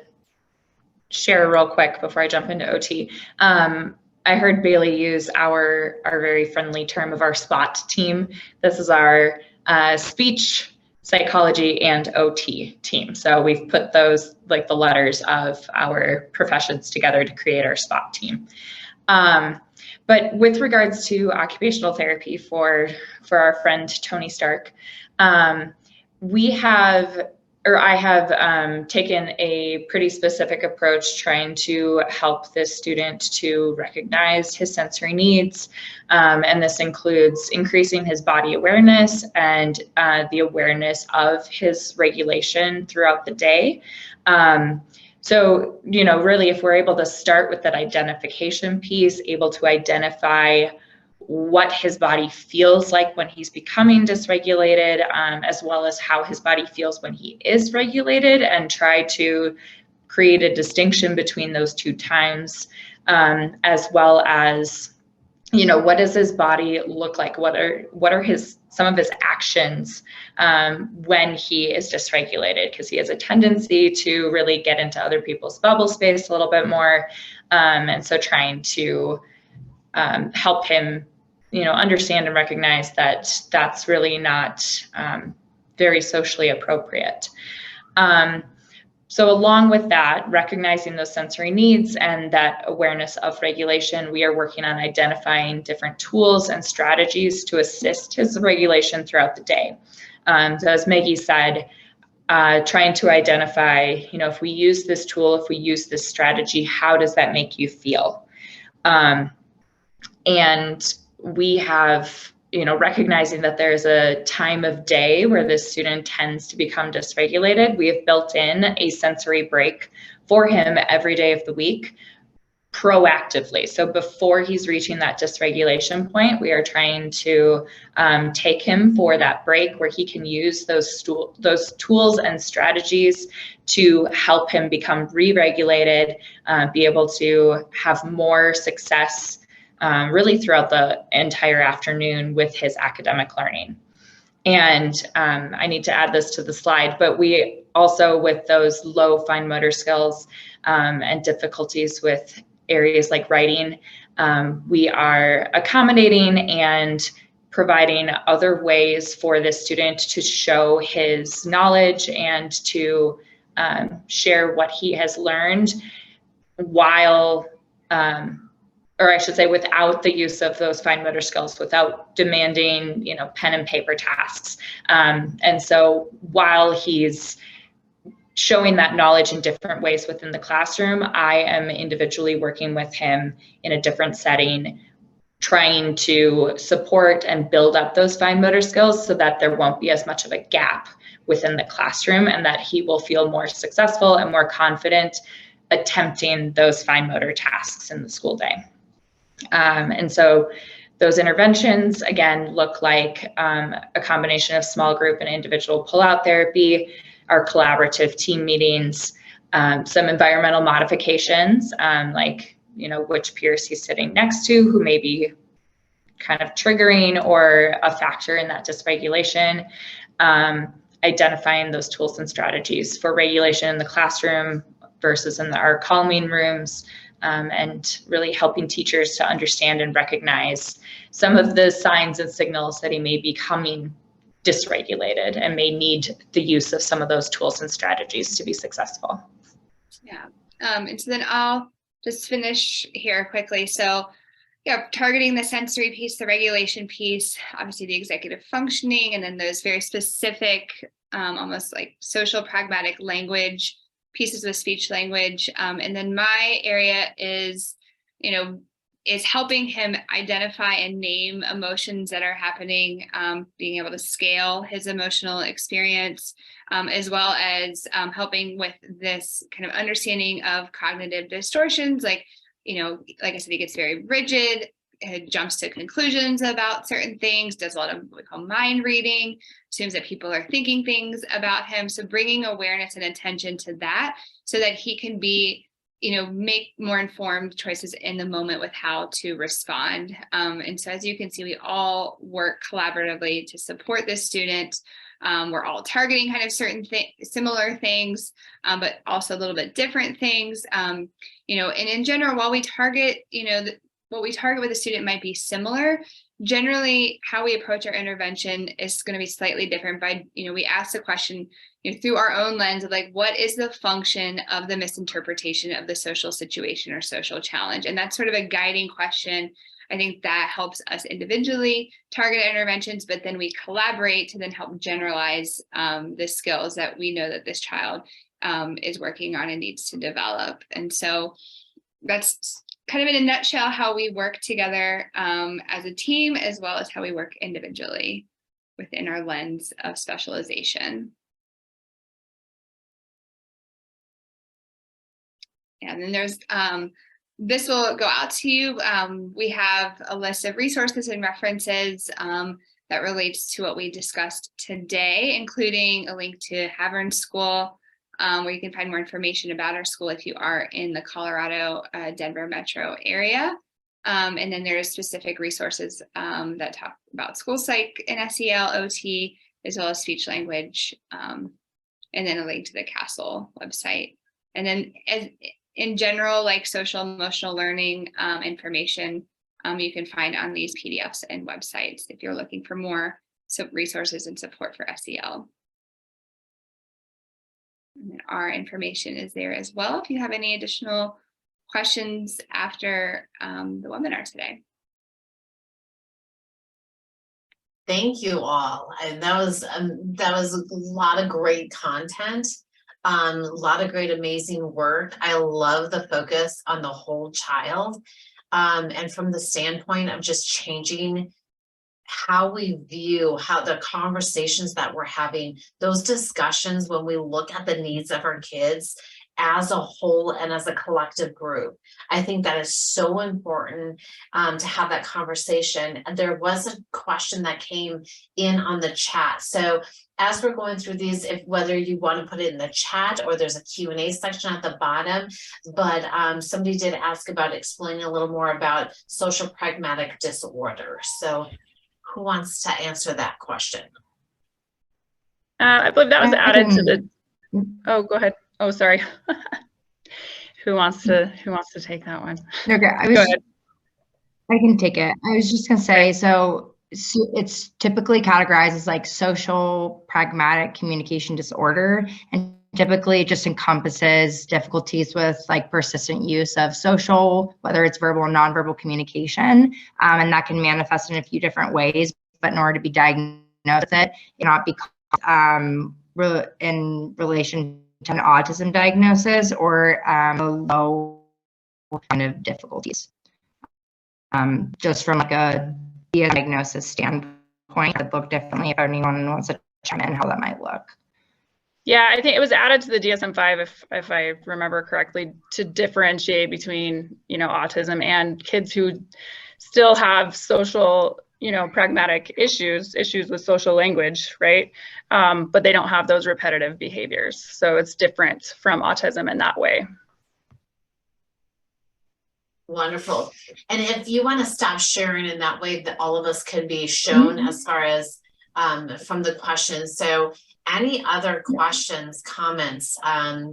share real quick before I jump into OT. I heard Bailey use our very friendly term of our SPOT team. This is our speech, psychology, and OT team. So we've put those, like the letters of our professions together to create our SPOT team. But with regards to occupational therapy for our friend Tony Stark, I have taken a pretty specific approach trying to help this student to recognize his sensory needs. And this includes increasing his body awareness and the awareness of his regulation throughout the day. So, really, if we're able to start with that identification piece, able to identify what his body feels like when he's becoming dysregulated, as well as how his body feels when he is regulated, and try to create a distinction between those two times, as well as, what does his body look like? What are some of his actions when he is dysregulated? Because he has a tendency to really get into other people's bubble space a little bit more, and so trying to help him understand and recognize that that's really not very socially appropriate. So along with that, recognizing those sensory needs and that awareness of regulation, we are working on identifying different tools and strategies to assist his regulation throughout the day. So as Maggie said, trying to identify, if we use this tool, if we use this strategy, how does that make you feel? And we have, recognizing that there's a time of day where this student tends to become dysregulated, we have built in a sensory break for him every day of the week proactively. So before he's reaching that dysregulation point, we are trying to take him for that break where he can use those tools and strategies to help him become re-regulated, be able to have more success really throughout the entire afternoon with his academic learning. And I need to add this to the slide, but we also, with those low fine motor skills and difficulties with areas like writing, we are accommodating and providing other ways for the student to show his knowledge and to share what he has learned while or I should say without the use of those fine motor skills, without demanding, pen and paper tasks. And so while he's showing that knowledge in different ways within the classroom, I am individually working with him in a different setting, trying to support and build up those fine motor skills so that there won't be as much of a gap within the classroom and that he will feel more successful and more confident attempting those fine motor tasks in the school day. And so those interventions, again, look like a combination of small group and individual pull-out therapy, our collaborative team meetings, some environmental modifications, like, which peers he's sitting next to who may be kind of triggering or a factor in that dysregulation, identifying those tools and strategies for regulation in the classroom versus in our calming rooms, and really helping teachers to understand and recognize some of the signs and signals that he may be becoming dysregulated and may need the use of some of those tools and strategies to be successful. Yeah. And so then I'll just finish here quickly. So yeah, targeting the sensory piece, the regulation piece, obviously the executive functioning, and then those very specific, almost like social pragmatic language pieces with speech language. And then my area is, is helping him identify and name emotions that are happening, being able to scale his emotional experience, as well as helping with this kind of understanding of cognitive distortions, like I said, he gets very rigid, jumps to conclusions about certain things, does a lot of what we call mind reading, assumes that people are thinking things about him. So bringing awareness and attention to that so that he can be, make more informed choices in the moment with how to respond. And so as you can see, we all work collaboratively to support this student. We're all targeting kind of certain similar things, but also a little bit different things. And in general, while we target, what we target with a student might be similar, generally how we approach our intervention is going to be slightly different by, we ask the question, through our own lens of like, what is the function of the misinterpretation of the social situation or social challenge? And that's sort of a guiding question. I think that helps us individually target interventions, but then we collaborate to then help generalize the skills that we know that this child is working on and needs to develop. And so that's kind of in a nutshell how we work together as a team, as well as how we work individually within our lens of specialization. And then there's, this will go out to you. We have a list of resources and references that relates to what we discussed today, including a link to Havern School, where you can find more information about our school if you are in the Colorado, Denver metro area. And then there's specific resources that talk about school psych and SEL, OT, as well as speech language, and then a link to the CASEL website. And then in general, like social emotional learning information, you can find on these PDFs and websites if you're looking for more resources and support for SEL. And then our information is there as well if you have any additional questions after the webinar today. Thank you all. And that was a lot of great content. A lot of great, amazing work. I love the focus on the whole child. And from the standpoint of just changing how we view, how the conversations that we're having, those discussions when we look at the needs of our kids as a whole and as a collective group. I think that is so important to have that conversation. And there was a question that came in on the chat. So as we're going through these, if whether you want to put it in the chat or there's a Q&A section at the bottom, but somebody did ask about explaining a little more about social pragmatic disorder. So who wants to answer that question? I believe that was added to the, oh, go ahead. Oh, sorry. Who wants to take that one? Okay, Go ahead. I can take it. I was just gonna say, so it's typically categorized as like social pragmatic communication disorder, and typically it just encompasses difficulties with like persistent use of social, whether it's verbal or nonverbal communication, and that can manifest in a few different ways. But in order to be diagnosed with it, it not be in relation to an autism diagnosis or low kind of difficulties. Just from like a diagnosis standpoint, it look differently if anyone wants to chime in how that might look. Yeah, I think it was added to the DSM-5, if I remember correctly, to differentiate between, autism and kids who still have social, pragmatic issues with social language, right? But they don't have those repetitive behaviors. So it's different from autism in that way. Wonderful. And if you want to stop sharing in that way that all of us can be shown as far as from the questions. So Any other questions, comments,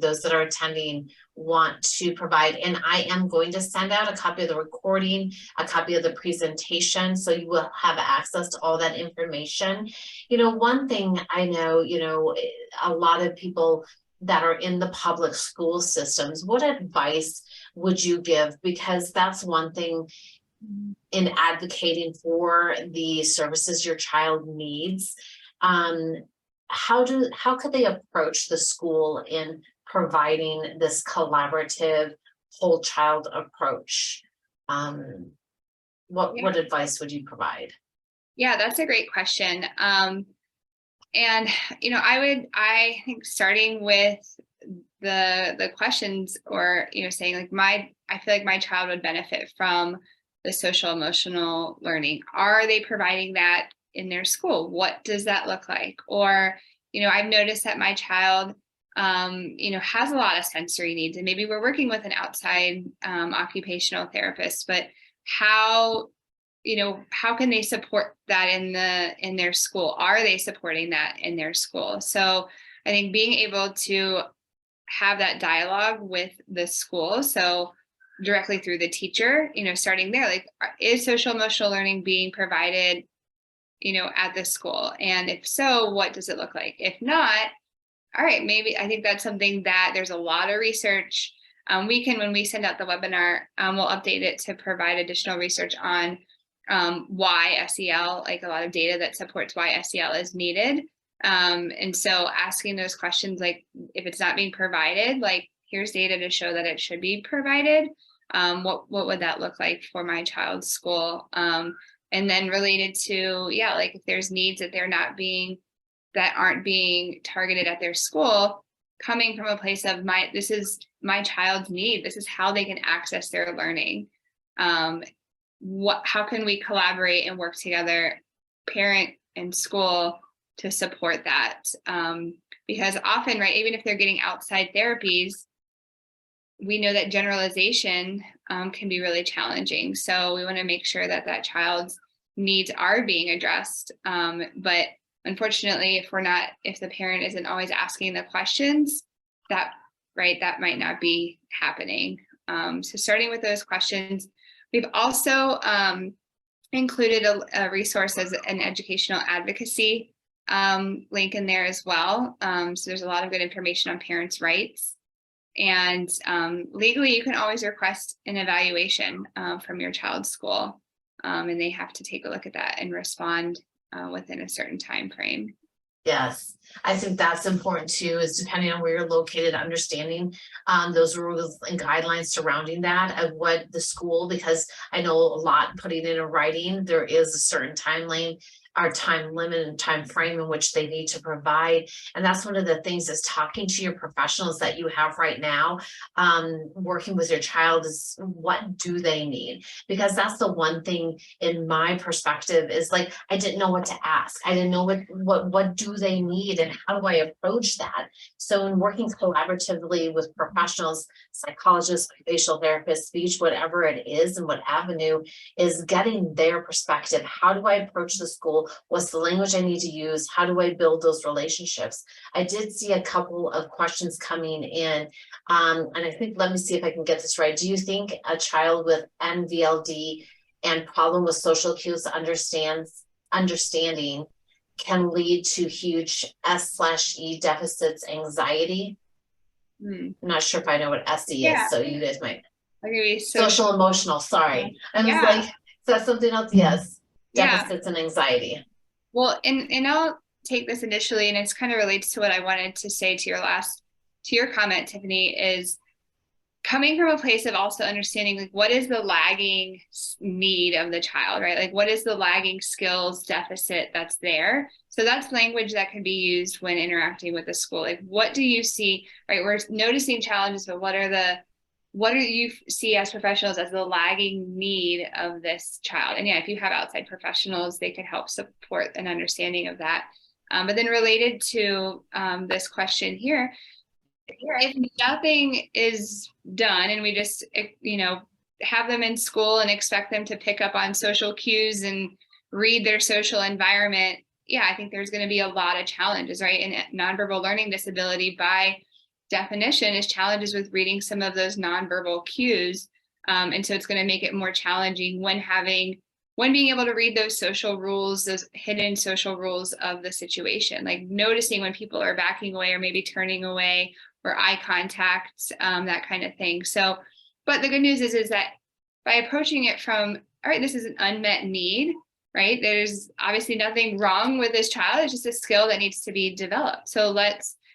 those that are attending want to provide? And I am going to send out a copy of the recording, a copy of the presentation, so you will have access to all that information. You know, one thing I know, you know, a lot of people that are in the public school systems, what advice would you give? Because that's one thing in advocating for the services your child needs. How could they approach the school in providing this collaborative whole child approach? What advice would you provide? Yeah, that's a great question. And you know, I think starting with the questions, or you know, saying like I feel like my child would benefit from the social emotional learning. Are they providing that in their school? What does that look like? Or, you know, I've noticed that my child, you know, has a lot of sensory needs, and maybe we're working with an outside occupational therapist, but how, you know, how can they support that in their school? Are they supporting that in their school? So I think being able to have that dialogue with the school, so directly through the teacher, you know, starting there, like, is social emotional learning being provided, you know, at the school? And if so, what does it look like? If not, all right, maybe I think that's something that there's a lot of research. We can, when we send out the webinar, we'll update it to provide additional research on why SEL, like a lot of data that supports why SEL is needed. And so asking those questions, like if it's not being provided, like here's data to show that it should be provided. What would that look like for my child's school? And then related to, yeah, like if there's needs that aren't being targeted at their school, coming from a place of this is my child's need, this is how they can access their learning. How can we collaborate and work together, parent and school, to support that? Because often, right, even if they're getting outside therapies, we know that generalization can be really challenging. So we want to make sure that that child's needs are being addressed. But unfortunately, if the parent isn't always asking the questions, that might not be happening. So starting with those questions, we've also included a resource as an educational advocacy link in there as well. So there's a lot of good information on parents' rights. And legally, you can always request an evaluation from your child's school, and they have to take a look at that and respond within a certain time frame. Yes, I think that's important too, is depending on where you're located, understanding those rules and guidelines surrounding that of what the school, because I know a lot putting it in writing, there is a certain time lane, our time limit and time frame in which they need to provide. And that's one of the things is talking to your professionals that you have right now, working with your child, is what do they need? Because that's the one thing in my perspective is like, I didn't know what to ask. I didn't know what do they need and how do I approach that? So in working collaboratively with professionals, psychologists, occupational therapists, speech, whatever it is, and what avenue, is getting their perspective. How do I approach the school? What's the language I need to use? How do I build those relationships? I did see a couple of questions coming in, and I think, let me see if I can get this right. Do you think a child with NVLD and problem with social cues understanding can lead to huge S/E deficits, anxiety? I'm not sure if I know what SE is, so you guys might. Okay, Social emotional, sorry. I was like, is that something else? Yes. Deficits and anxiety. Well, and I'll take this initially, and it's kind of relates to what I wanted to say to your comment, Tiffany, is coming from a place of also understanding, like, what is the lagging need of the child, right? Like, what is the lagging skills deficit that's there? So that's language that can be used when interacting with the school. Like, what do you see, right? We're noticing challenges, but what do you see as professionals as the lagging need of this child? And yeah, if you have outside professionals, they can help support an understanding of that. But then related to this question here, if nothing is done and we just, have them in school and expect them to pick up on social cues and read their social environment, yeah, I think there's going to be a lot of challenges, right? And nonverbal learning disability by definition is challenges with reading some of those nonverbal cues. And so it's going to make it more challenging when being able to read those social rules, those hidden social rules of the situation, like noticing when people are backing away or maybe turning away or eye contact, that kind of thing. So, but the good news is that by approaching it from, all right, this is an unmet need, right? There's obviously nothing wrong with this child. It's just a skill that needs to be developed. So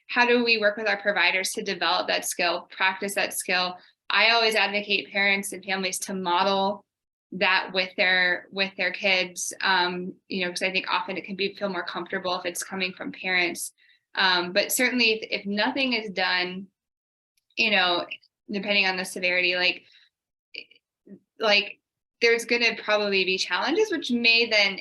how do we work with our providers to develop that skill, practice that skill? I always advocate parents and families to model that with their kids, because I think often it can feel more comfortable if it's coming from parents. But certainly if nothing is done, depending on the severity, like there's going to probably be challenges, which may then,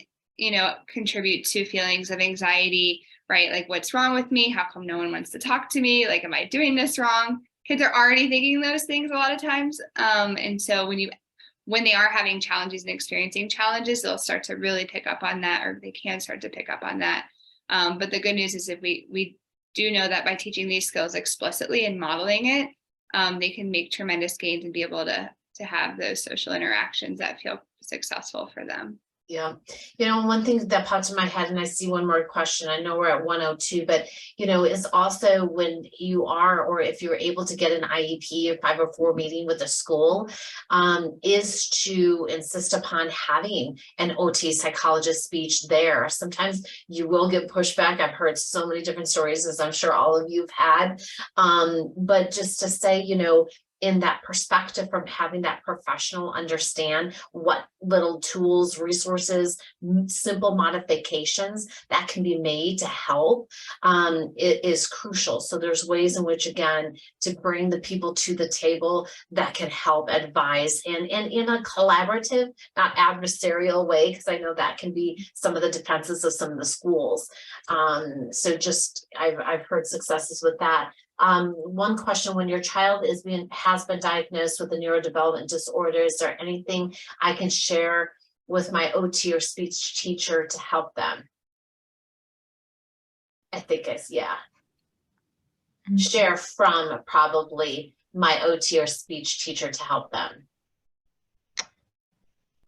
contribute to feelings of anxiety, right? Like, what's wrong with me? How come no one wants to talk to me? Like, am I doing this wrong? Kids are already thinking those things a lot of times. And so when they are having challenges and experiencing challenges, they'll start to really pick up on that, or they can start to pick up on that. But the good news is if we do know that by teaching these skills explicitly and modeling it, they can make tremendous gains and be able to have those social interactions that feel successful for them. Yeah. One thing that popped in my head, and I see one more question, I know we're at 102, but, is also when you are, or if you're able to get an IEP or 504 meeting with a school, is to insist upon having an OT psychologist speech there. Sometimes you will get pushback. I've heard so many different stories, as I'm sure all of you've had. But just to say, in that perspective, from having that professional understand what little tools, resources, simple modifications that can be made to help, it is crucial. So there's ways in which, again, to bring the people to the table that can help advise and in a collaborative, not adversarial way, because I know that can be some of the defenses of some of the schools. So just I've heard successes with that. One question: when your child has been diagnosed with a neurodevelopment disorder, is there anything I can share with my OT or speech teacher to help them? I think share from probably my OT or speech teacher to help them.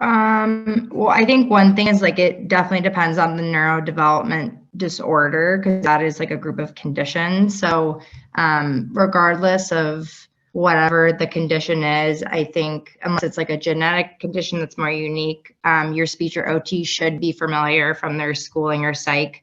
Well, I think one thing is it definitely depends on the neurodevelopment disorder, because that is a group of conditions. So regardless of whatever the condition is, I think unless it's a genetic condition that's more unique, your speech or OT should be familiar from their schooling or psych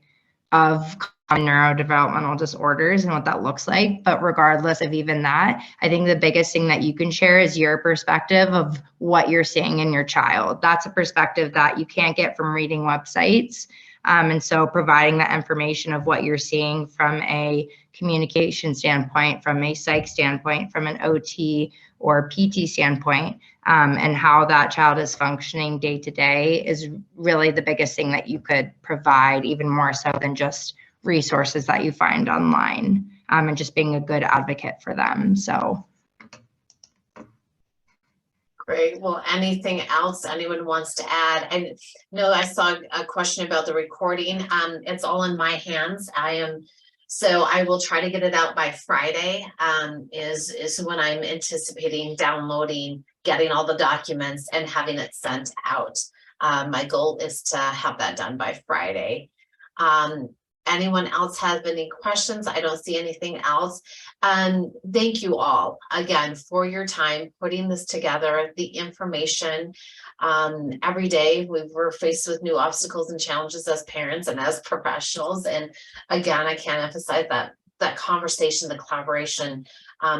of neurodevelopmental disorders and what that looks like. But regardless of even that, I think the biggest thing that you can share is your perspective of what you're seeing in your child. That's a perspective that you can't get from reading websites. And so providing that information of what you're seeing from a communication standpoint, from a psych standpoint, from an OT or PT standpoint, and how that child is functioning day to day is really the biggest thing that you could provide, even more so than just resources that you find online, and just being a good advocate for them. So. Great. Well, anything else anyone wants to add? And no, I saw a question about the recording. It's all in my hands. So I will try to get it out by Friday, is when I'm anticipating downloading, getting all the documents and having it sent out. My goal is to have that done by Friday. Anyone else have any questions? I don't see anything else. Thank you all again for your time putting this together, the information. Every day we're faced with new obstacles and challenges as parents and as professionals. And again, I can't emphasize that conversation, the collaboration,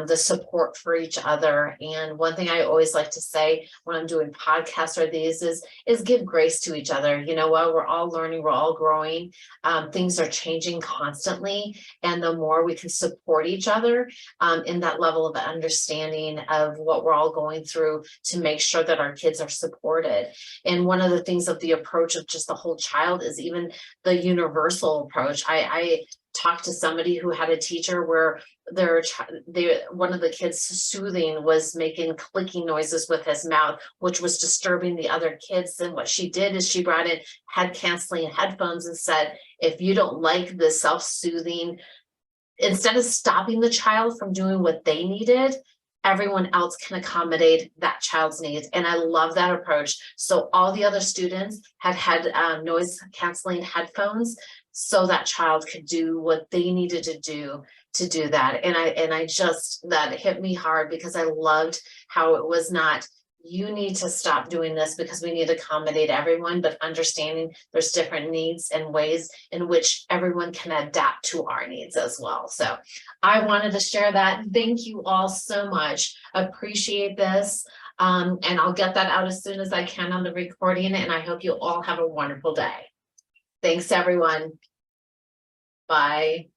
the support for each other. And one thing I always like to say when I'm doing podcasts or these is give grace to each other. You know what? We're all learning, we're all growing. Things are changing constantly. And the more we can support each other in that level of understanding of what we're all going through to make sure that our kids are supported. And one of the things of the approach of just the whole child is even the universal approach. I talked to somebody who had a teacher where one of the kids soothing was making clicking noises with his mouth, which was disturbing the other kids. And what she did is she brought in head canceling headphones and said, if you don't like the self-soothing, instead of stopping the child from doing what they needed, everyone else can accommodate that child's needs. And I love that approach. So all the other students had noise canceling headphones so that child could do what they needed to do that. And I just, that hit me hard because I loved how it was not, you need to stop doing this because we need to accommodate everyone, but understanding there's different needs and ways in which everyone can adapt to our needs as well. So I wanted to share that. Thank you all so much. Appreciate this. And I'll get that out as soon as I can on the recording, and I hope you all have a wonderful day. Thanks, everyone. Bye.